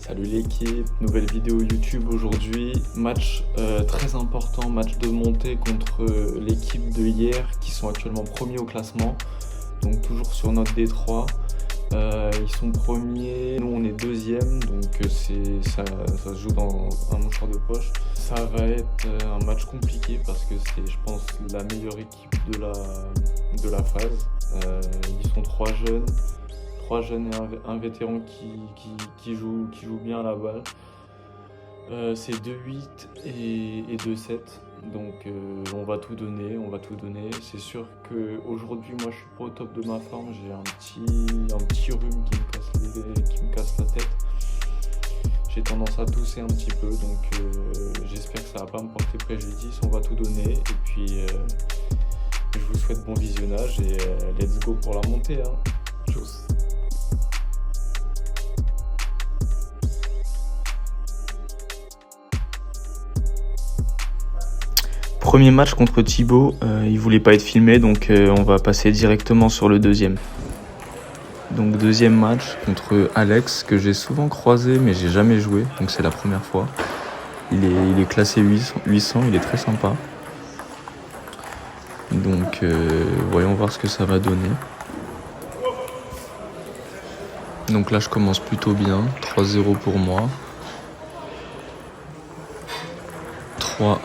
Salut l'équipe, nouvelle vidéo YouTube aujourd'hui. Match très important, match de montée contre l'équipe de hier qui sont actuellement premiers au classement. Donc toujours sur notre D3. Ils sont premiers, nous on est deuxième, donc ça se joue dans un mouchoir de poche. Ça va être un match compliqué parce que c'est, je pense, la meilleure équipe de la phase. Ils sont trois jeunes et un vétéran qui joue bien à la balle. C'est 2-8 et 2-7, donc on va tout donner. C'est sûr qu'aujourd'hui, moi je suis pas au top de ma forme, j'ai un petit rhume qui me casse la tête. J'ai tendance à tousser un petit peu, donc j'espère que ça va pas me porter préjudice. On va tout donner et puis je vous souhaite bon visionnage et let's go pour la montée, hein. Tchuss. Premier match contre Thibaut, il voulait pas être filmé, donc on va passer directement sur le deuxième. Donc deuxième match contre Alex, que j'ai souvent croisé mais j'ai jamais joué, donc c'est la première fois. Il est classé 800, il est très sympa. Donc voyons voir ce que ça va donner. Donc là je commence plutôt bien, 3-0 pour moi. 3-1.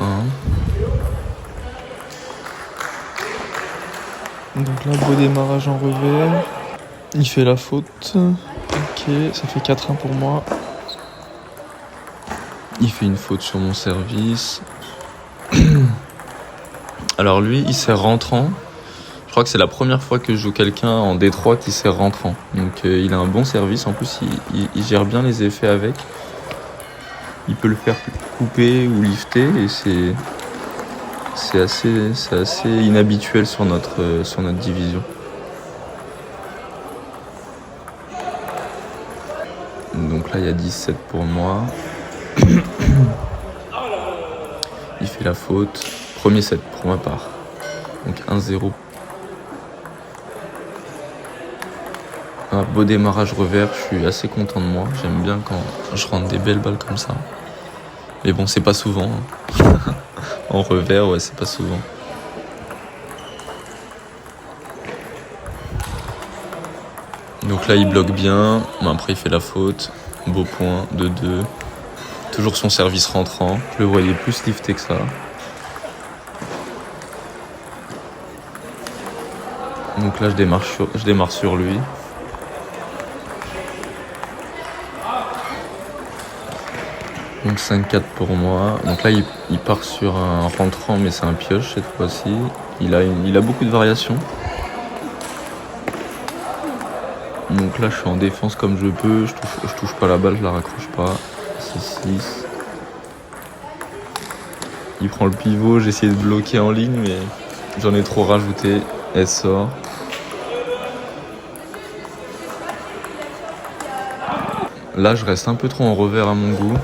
Donc là, beau démarrage en revers. Il fait la faute. Ok, ça fait 4-1 pour moi. Il fait une faute sur mon service. Alors lui, il sert rentrant. Je crois que c'est la première fois que je joue quelqu'un en D3 qui sert rentrant. Donc il a un bon service. En plus, il gère bien les effets avec. Il peut le faire couper ou lifter et c'est assez inhabituel sur notre division. Donc là, il y a 17 pour moi. Il fait la faute. Premier set pour ma part. Donc 1-0. Un beau démarrage revers. Je suis assez content de moi. J'aime bien quand je rentre des belles balles comme ça. Mais bon, c'est pas souvent. En revers, ouais, c'est pas souvent. Donc là, il bloque bien. Mais après, il fait la faute. Beau point, 2-2. Toujours son service rentrant. Je le voyais plus lifté que ça. Donc là, je démarre sur lui. Donc 5-4 pour moi. Donc là, il part sur un rentrant, mais c'est un pioche cette fois-ci. Il a beaucoup de variations. Donc là, je suis en défense comme je peux. Je touche pas la balle, je la raccroche pas. C'est 6. Il prend le pivot. J'ai essayé de bloquer en ligne, mais j'en ai trop rajouté. Elle sort. Là, je reste un peu trop en revers à mon goût.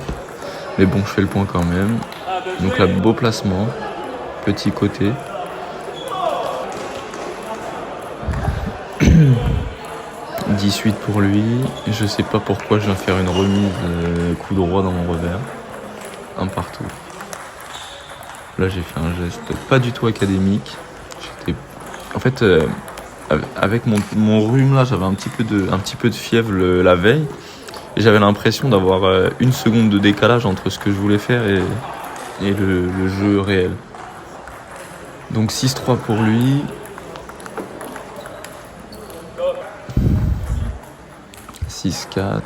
Mais bon, je fais le point quand même. Donc là, beau placement. Petit côté. « 18 pour lui. Je sais pas pourquoi je viens faire une remise coup droit dans mon revers. Un partout. Là, j'ai fait un geste pas du tout académique. En fait, avec mon rhume là, j'avais un petit peu de fièvre la veille. Et j'avais l'impression d'avoir une seconde de décalage entre ce que je voulais faire et le jeu réel. Donc 6-3 pour lui. 6-4.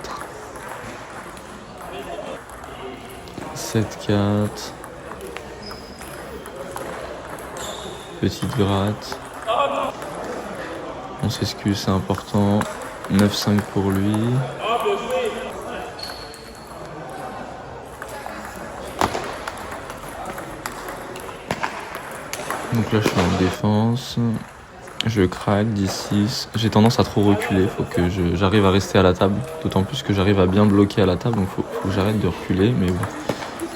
7-4. Petite gratte. On s'excuse, c'est important. 9-5 pour lui. Donc là, je suis en défense. Je craque, 10-6. J'ai tendance à trop reculer. Faut que j'arrive à rester à la table. D'autant plus que j'arrive à bien bloquer à la table. Donc faut que j'arrête de reculer. Mais bon,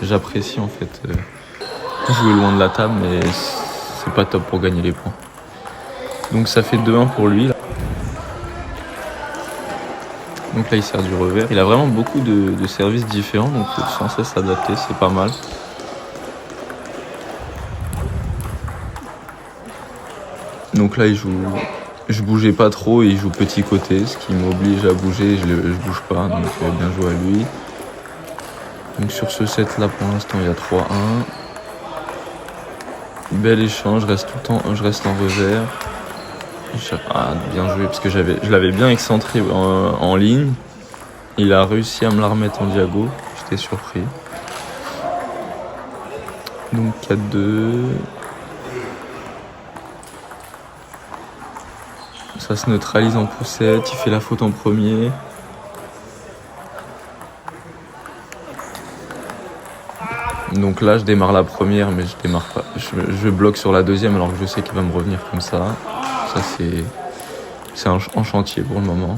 j'apprécie en fait jouer loin de la table. Mais c'est pas top pour gagner les points. Donc ça fait 2-1 pour lui. Là. Donc là il sert du revers. Il a vraiment beaucoup de services différents, donc il faut sans cesse s'adapter, c'est pas mal. Donc là je bougeais pas trop et il joue petit côté, ce qui m'oblige à bouger, je bouge pas, donc bien joué à lui. Donc sur ce set là pour l'instant il y a 3-1. Bel échange, je reste en revers. Ah, bien joué parce que je l'avais bien excentré en ligne. Il a réussi à me la remettre en diago, j'étais surpris. Donc 4-2. Ça se neutralise en poussette, il fait la faute en premier. Donc là je démarre la première mais je démarre pas. Je bloque sur la deuxième alors que je sais qu'il va me revenir comme ça. Ça c'est en chantier pour le moment.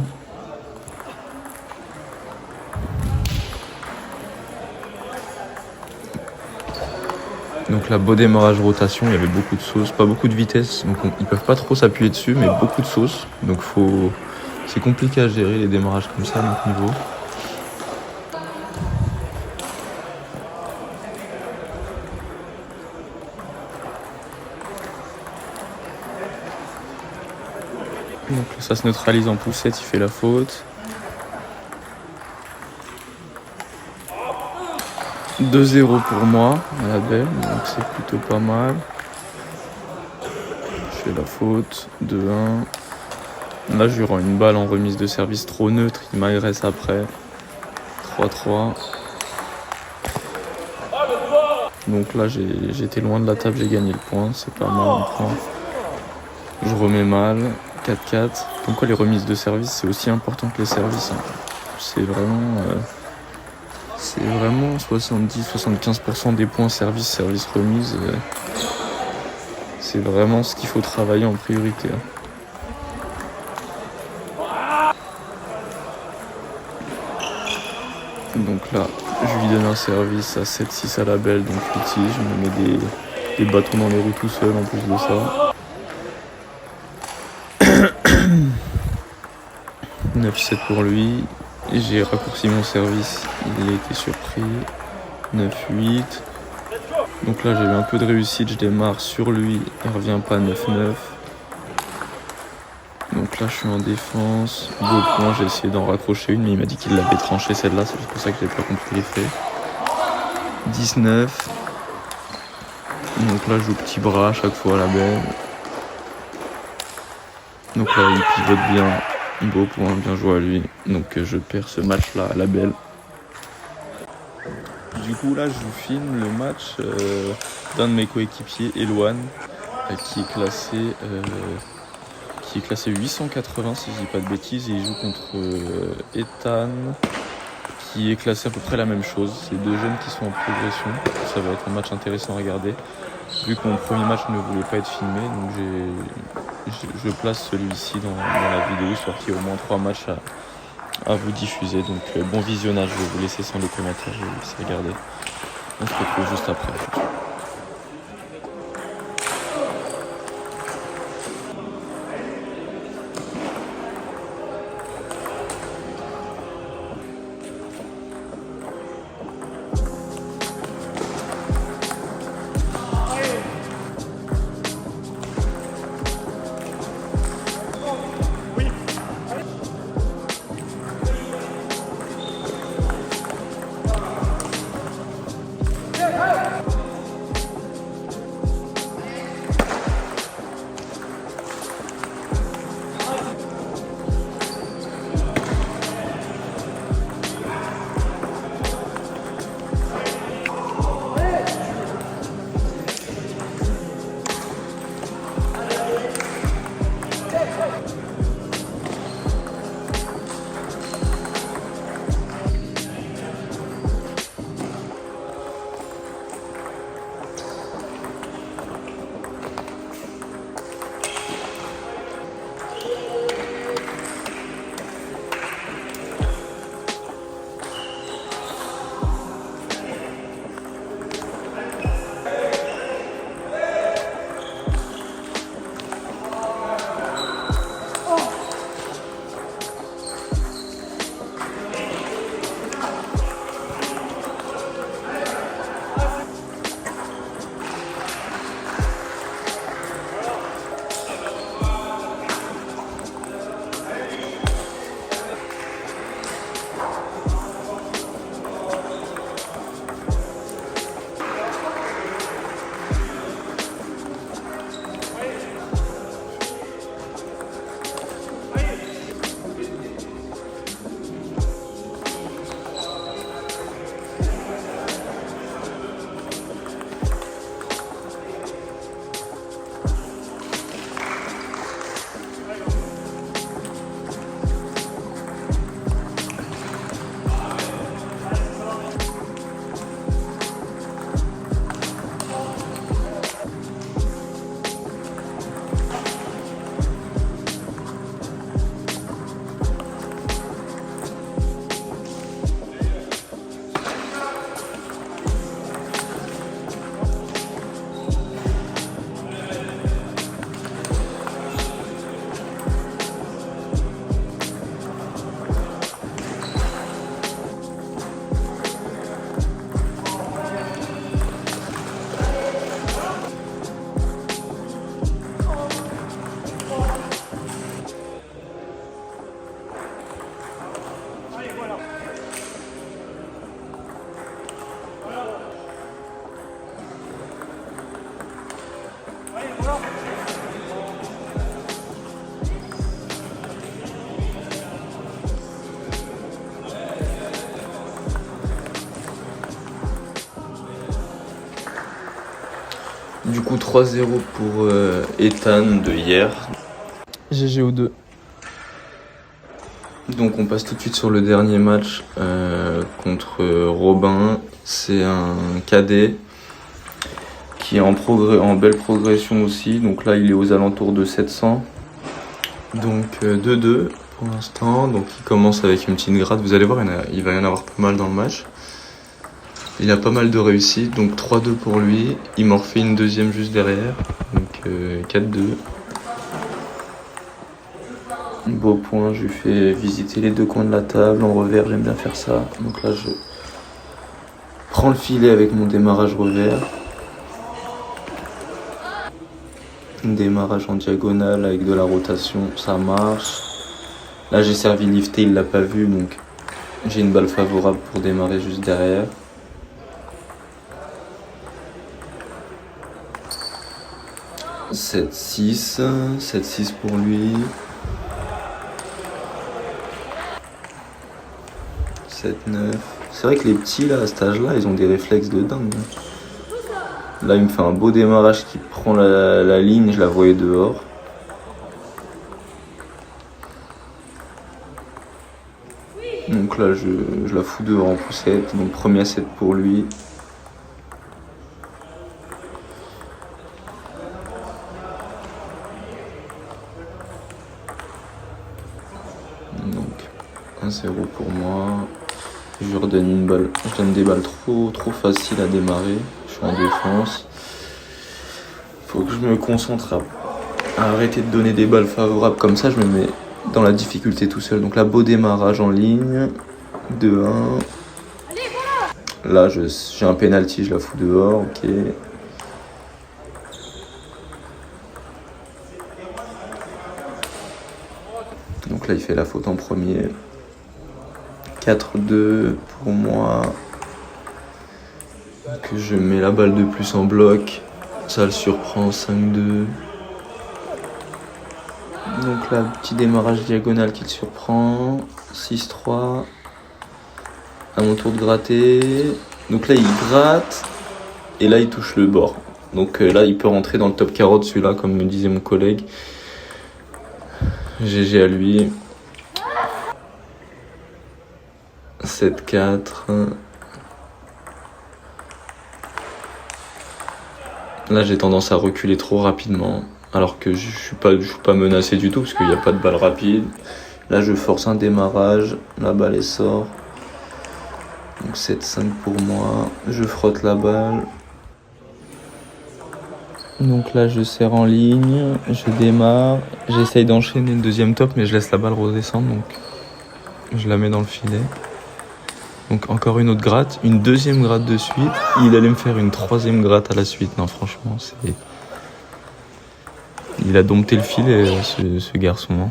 Donc là beau démarrage rotation, il y avait beaucoup de sauce, pas beaucoup de vitesse, donc ils peuvent pas trop s'appuyer dessus mais beaucoup de sauce. Donc c'est compliqué à gérer les démarrages comme ça à notre niveau. Donc là, ça se neutralise en poussette, il fait la faute. 2-0 pour moi à la belle, donc c'est plutôt pas mal. Je fais la faute, 2-1. Là je lui rends une balle en remise de service trop neutre, il m'agresse après. 3-3. Donc là j'étais loin de la table, j'ai gagné le point, c'est pas mal en point. Je remets mal, 4-4. Donc quoi les remises de service c'est aussi important que les services. Hein. C'est vraiment 70-75% des points service remise. C'est vraiment ce qu'il faut travailler en priorité. Hein. Donc là, je lui donne un service à 7-6 à la belle, donc petit, je me mets des bâtons dans les roues tout seul en plus de ça. 9-7 pour lui, j'ai raccourci mon service, il a été surpris. 9-8. Donc là j'ai eu un peu de réussite, je démarre sur lui, il revient pas. 9-9. Donc là je suis en défense, beau point, j'ai essayé d'en raccrocher une mais il m'a dit qu'il l'avait tranché celle-là, c'est pour ça que j'ai pas compris l'effet. 19. Donc là je joue petit bras à chaque fois à la belle. Donc là il pivote bien, beau point, bien joué à lui. Donc je perds ce match là à la belle. Du coup là je vous filme le match d'un de mes coéquipiers, Eloane, qui est classé 880 si je dis pas de bêtises, et il joue contre Ethan qui est classé à peu près la même chose. C'est deux jeunes qui sont en progression, ça va être un match intéressant à regarder. Vu que mon premier match ne voulait pas être filmé, donc je place celui-ci dans la vidéo, histoire qu'il y ait au moins 3 matchs à vous diffuser. Donc bon visionnage, je vais vous laisser sans les commentaires, je vais vous laisser regarder. On se retrouve juste après. coup 3-0 pour Ethan de hier. GG aux deux. Donc on passe tout de suite sur le dernier match contre Robin. C'est un cadet qui est en belle progression aussi. Donc là il est aux alentours de 700. Donc 2-2 pour l'instant. Donc il commence avec une petite gratte. Vous allez voir, il va y en avoir pas mal dans le match. Il a pas mal de réussite. Donc 3-2 pour lui. Il m'en refait une deuxième juste derrière. Donc 4-2. Beau point, je lui fais visiter les deux coins de la table. En revers, j'aime bien faire ça. Donc là, je prends le filet avec mon démarrage revers. Démarrage en diagonale avec de la rotation, ça marche. Là, j'ai servi lifté, il l'a pas vu, donc j'ai une balle favorable pour démarrer juste derrière. « 7-6 » pour lui. 7-9. C'est vrai que les petits là, à cet âge-là, ils ont des réflexes de dingue. Là, il me fait un beau démarrage qui prend la ligne, je la voyais dehors. Donc là, je la fous dehors en poussette. Donc premier set pour lui. Donc 1-0 pour moi. Je lui redonne une balle. Je donne des balles trop faciles à démarrer. Je suis en défense. Faut que je me concentre à arrêter de donner des balles favorables. Comme ça, je me mets dans la difficulté tout seul. Donc là, beau démarrage en ligne. 2-1. Là, j'ai un penalty, je la fous dehors. Ok. Donc là, il fait la faute en premier. 4-2 pour moi. Donc je mets la balle de plus en bloc. Ça le surprend, 5-2. Donc là, petit démarrage diagonal qui le surprend. 6-3. À mon tour de gratter. Donc là, il gratte. Et là, il touche le bord. Donc là, il peut rentrer dans le top 40, celui-là, comme me disait mon collègue. GG à lui. 7-4. Là, j'ai tendance à reculer trop rapidement. Alors que je suis pas menacé du tout, parce qu'il n'y a pas de balle rapide. Là, je force un démarrage. La balle, elle sort. Donc 7-5 pour moi. Je frotte la balle. Donc là, je serre en ligne. Je démarre. J'essaye d'enchaîner le deuxième top, mais je laisse la balle redescendre. Donc je la mets dans le filet. Donc encore une autre gratte. Une deuxième gratte de suite. Il allait me faire une troisième gratte à la suite. Non, franchement, c'est... Il a dompté le filet, ce garçon. Hein.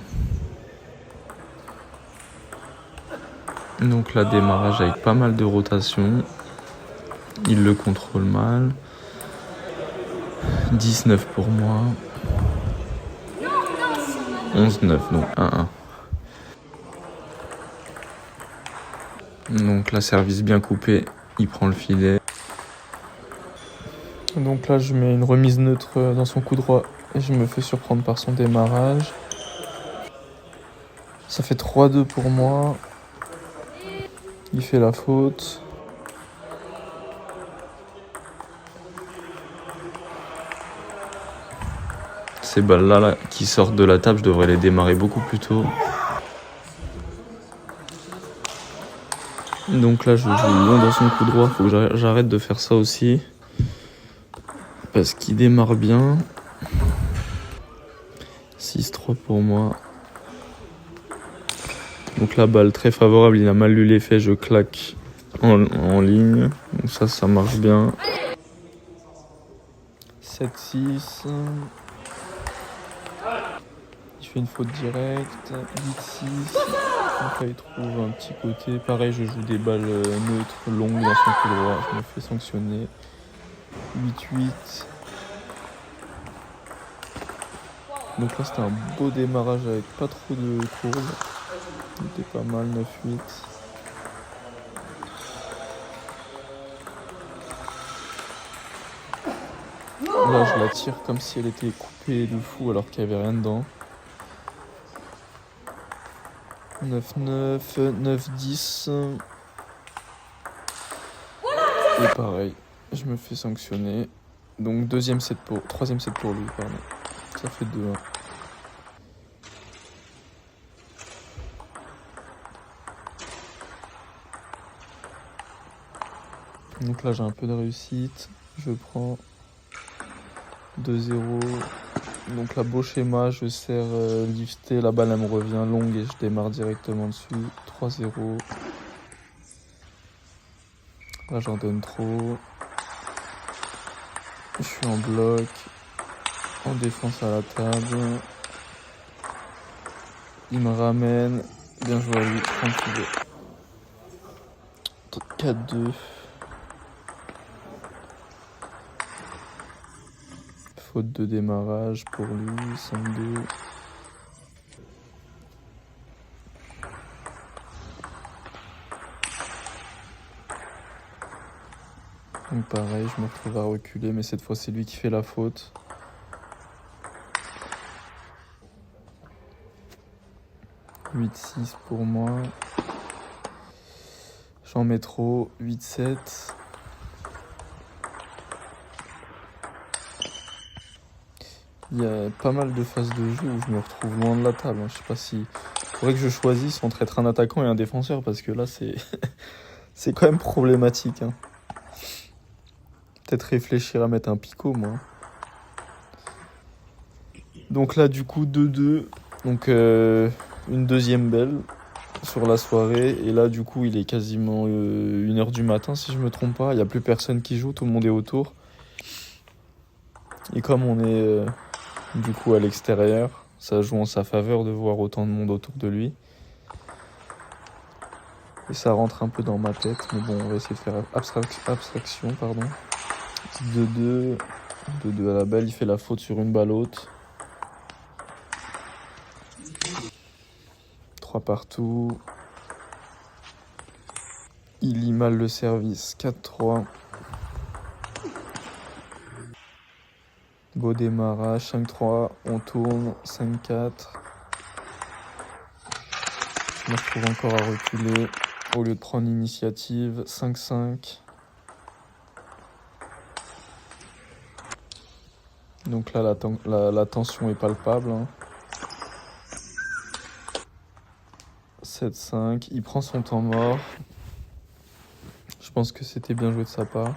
Donc là, démarrage avec pas mal de rotation. Il le contrôle mal. 19 pour moi. 11-9, donc 1-1. Donc là, service bien coupé. Il prend le filet. Donc là, je mets une remise neutre dans son coup droit et je me fais surprendre par son démarrage. Ça fait 3-2 pour moi. Il fait la faute. Ces balles-là là, qui sortent de la table, je devrais les démarrer beaucoup plus tôt. Donc là, je joue loin dans son coup droit. Faut que j'arrête de faire ça aussi. Parce qu'il démarre bien. 6-3 pour moi. Donc la balle très favorable, il a mal lu l'effet, je claque en ligne. Donc ça marche bien. 7-6. Il fait une faute directe. 8-6. Donc là, il trouve un petit côté. Pareil, je joue des balles neutres, longues dans son coup droit. Je me fais sanctionner. 8-8. Donc là, c'était un beau démarrage avec pas trop de courbe. Il était pas mal, 9-8. Là, je la tire comme si elle était coupée de fou alors qu'il n'y avait rien dedans. 9-9, 9-10. Et pareil, je me fais sanctionner. Donc troisième set pour lui, pardon. Ça fait 2-1. Donc là j'ai un peu de réussite. Je prends 2-0. Donc là beau schéma, je sers lifté, la balle elle me revient longue et je démarre directement dessus. 3-0. Là j'en donne trop. Je suis en bloc. En défense à la table. Il me ramène. Bien joué à lui. 4-2. Faute de démarrage pour lui. 5-2. Donc pareil, je me retrouve à reculer, mais cette fois c'est lui qui fait la faute. « 8-6 pour moi. J'en mets trop. 8-7. Il y a pas mal de phases de jeu où je me retrouve loin de la table. Je sais pas si... Il faudrait que je choisisse entre être un attaquant et un défenseur, parce que là c'est c'est quand même problématique. Hein. Peut-être réfléchir à mettre un picot, moi. Donc là, du coup, 2-2. Donc une deuxième belle sur la soirée. Et là, du coup, il est quasiment 1h du matin, si je me trompe pas. Il n'y a plus personne qui joue, tout le monde est autour. Et comme on est du coup à l'extérieur, ça joue en sa faveur de voir autant de monde autour de lui. Et ça rentre un peu dans ma tête. Mais bon, on va essayer de faire abstraction, pardon. 2-2. 2-2 à la balle, il fait la faute sur une balle haute. 3 partout. Il lit mal le service. 4-3. Beau démarrage. 5-3. On tourne. 5-4. Je me retrouve encore à reculer au lieu de prendre l'initiative. 5-5. Donc là, la tension est palpable. Hein. 7-5. Il prend son temps mort. Je pense que c'était bien joué de sa part.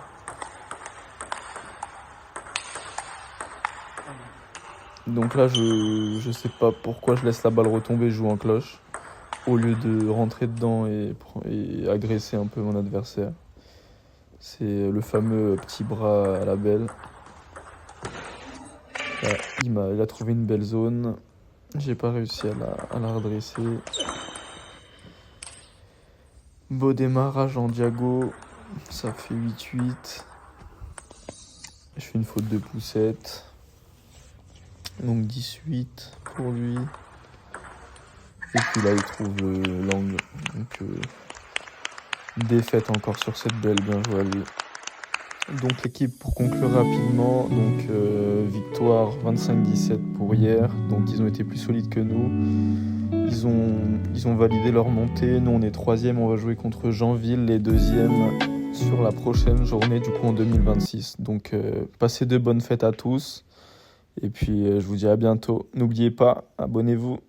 Donc là, je sais pas pourquoi je laisse la balle retomber, je joue en cloche, au lieu de rentrer dedans et agresser un peu mon adversaire. C'est le fameux petit bras à la belle. Là, il a trouvé une belle zone. J'ai pas réussi à la redresser. Beau démarrage en diago. Ça fait 8-8. Je fais une faute de poussette. Donc 18 pour lui. Et puis là, il trouve l'angle. Donc défaite encore sur cette belle. Bien joué à lui. Donc l'équipe, pour conclure rapidement, donc victoire 25-17 pour hier. Donc ils ont été plus solides que nous. Ils ont validé leur montée. Nous on est 3e, on va jouer contre Jeanville, les 2e sur la prochaine journée du coup en 2026. Donc passez de bonnes fêtes à tous. Et puis je vous dis à bientôt. N'oubliez pas, abonnez-vous.